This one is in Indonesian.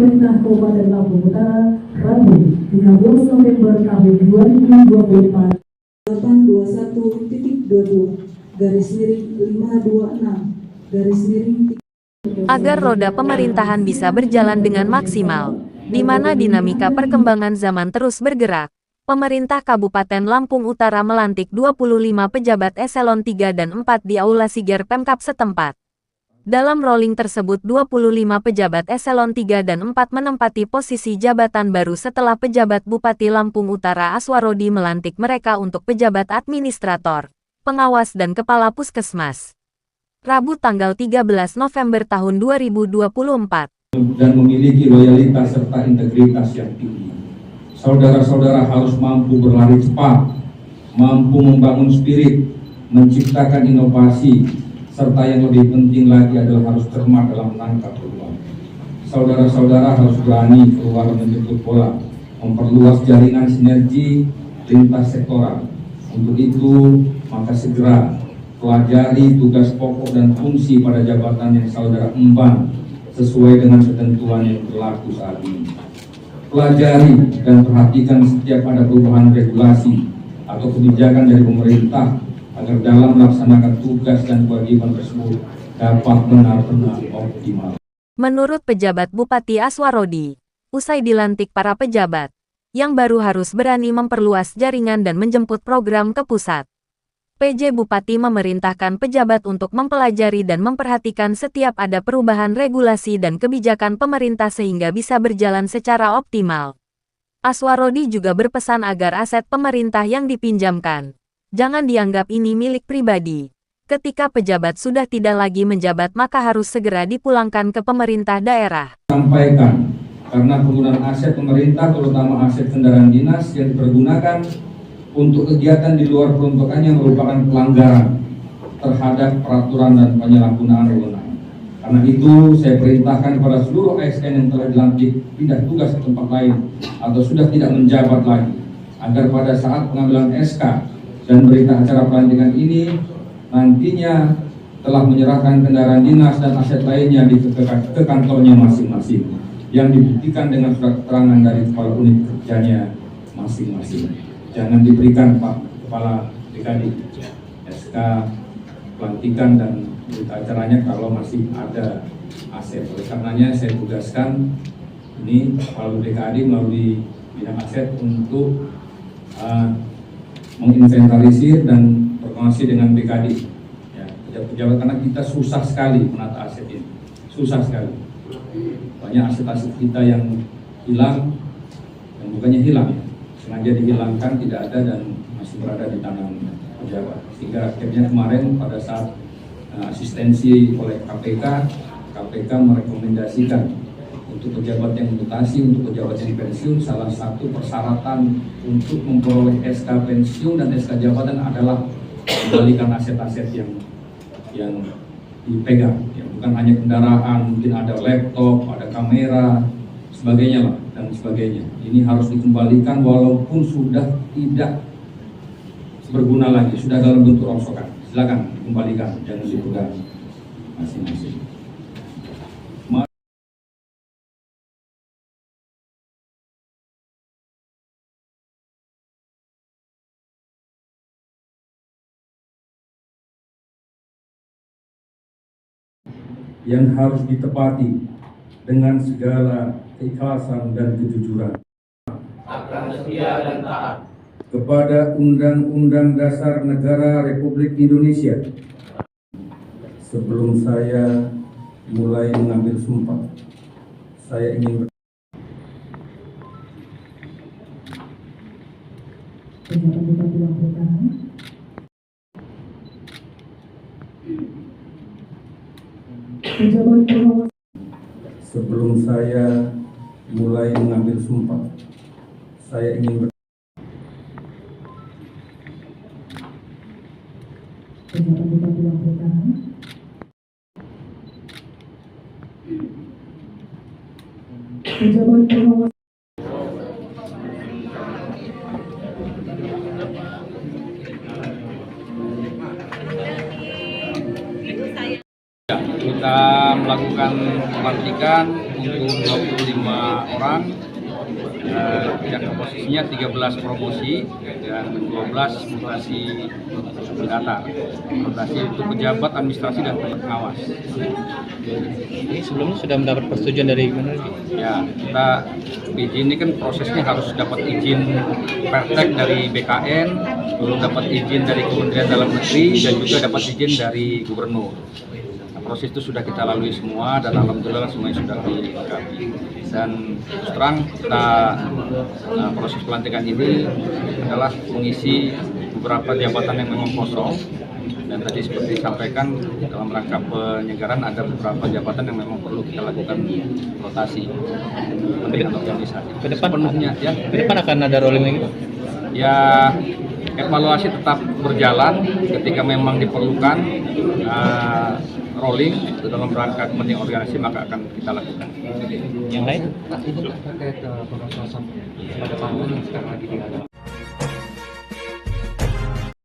Pemerintah Kabupaten Lampung Utara, Rabu, 13 November tahun 2024. 821.22/526 agar roda pemerintahan bisa berjalan dengan maksimal, di mana dinamika perkembangan zaman terus bergerak. Pemerintah Kabupaten Lampung Utara melantik 25 pejabat eselon 3 dan 4 di Aula Siger Pemkab setempat. Dalam rolling tersebut 25 pejabat eselon 3 dan 4 menempati posisi jabatan baru setelah pejabat Bupati Lampung Utara Aswarodi melantik mereka untuk pejabat administrator, pengawas dan kepala puskesmas. Rabu tanggal 13 November tahun 2024. Dan memiliki loyalitas serta integritas yang tinggi. Saudara-saudara harus mampu berlari cepat, mampu membangun spirit, menciptakan inovasi, serta yang lebih penting lagi adalah harus cermat dalam menangkap peluang. Saudara-saudara harus berani keluar menjemput bola, memperluas jaringan sinergi lintas sektoral. Untuk itu, maka segera pelajari tugas pokok dan fungsi pada jabatan yang saudara emban sesuai dengan ketentuan yang berlaku saat ini. Pelajari dan perhatikan setiap ada perubahan regulasi atau kebijakan dari pemerintah agar dalam melaksanakan tugas dan kewajiban tersebut dapat benar-benar optimal. Menurut pejabat Bupati Aswarodi, usai dilantik para pejabat, yang baru harus berani memperluas jaringan dan menjemput program ke pusat. PJ Bupati memerintahkan pejabat untuk mempelajari dan memperhatikan setiap ada perubahan regulasi dan kebijakan pemerintah sehingga bisa berjalan secara optimal. Aswarodi juga berpesan agar aset pemerintah yang dipinjamkan jangan dianggap ini milik pribadi. Ketika pejabat sudah tidak lagi menjabat maka harus segera dipulangkan ke pemerintah daerah. Sampaikan, karena penggunaan aset pemerintah terutama aset kendaraan dinas yang dipergunakan untuk kegiatan di luar peruntukannya merupakan pelanggaran terhadap peraturan dan penyalahgunaan wewenang. Karena itu saya perintahkan kepada seluruh ASN yang telah dilantik pindah tugas ke tempat lain atau sudah tidak menjabat lagi, agar pada saat pengambilan SK dan berita acara pelantikan ini nantinya telah menyerahkan kendaraan dinas dan aset lainnya ke kantornya masing-masing yang dibuktikan dengan surat keterangan dari kepala unit kerjanya masing-masing. Jangan diberikan Pak Kepala DKD SK pelantikan dan berita acaranya kalau masih ada aset. Oleh karenanya saya tugaskan ini Kepala DKD melalui bidang aset untuk menginventarisir dan berkoordinasi dengan BKD ya, pejabat-pejabat, karena kita susah sekali menata aset ini, susah sekali. Banyak aset-aset kita yang hilang, yang bukannya hilang ya, sengaja dihilangkan, tidak ada dan masih berada di tangan pejabat. Sehingga akhirnya kemarin pada saat asistensi oleh KPK merekomendasikan untuk pejabat yang mutasi, untuk pejabat yang pensiun, salah satu persyaratan untuk memperoleh SK pensiun dan SK jabatan adalah kembalikan aset-aset yang dipegang, ya, bukan hanya kendaraan, mungkin ada laptop, ada kamera, sebagainya lah, dan sebagainya. Ini harus dikembalikan walaupun sudah tidak berguna lagi, sudah dalam bentuk rongsokan. Silakan dikembalikan, jangan dipegang masing-masing. Yang harus ditepati dengan segala keikhlasan dan kejujuran. Akan setia dan taat kepada Undang-Undang Dasar Negara Republik Indonesia. Sebelum saya mulai mengambil sumpah, saya ingin Sebelum saya mulai mengambil sumpah, saya ingin kita melakukan pelantikan untuk 25 orang, yang posisinya 13 promosi dan 12 mutasi pendatar. Mutasi untuk pejabat administrasi dan pengawas. Ini sebelumnya sudah mendapat persetujuan dari mana? Ya, kita izin ini kan prosesnya harus dapat izin Pertek dari BKN, belum dapat izin dari Kementerian Dalam Negeri dan juga dapat izin dari Gubernur. Nah, proses itu sudah kita lalui semua dan alhamdulillah semuanya sudah dilengkapi. Dan terus terang kita proses pelantikan ini adalah mengisi beberapa jabatan yang memang kosong. Dan tadi seperti disampaikan dalam rangka penyegaran ada beberapa jabatan yang memang perlu kita lakukan rotasi dengan organisasi. Ke depan Sepenuhnya ya. Ke depan akan ada rolling lagi, Pak? Ya, evaluasi tetap berjalan ketika memang diperlukan rolling dalam rangka kepentingan organisasi maka akan kita lakukan. Yang lain? Pak, ini terkait pembahasan pada pangan yang sekarang lagi diadakan.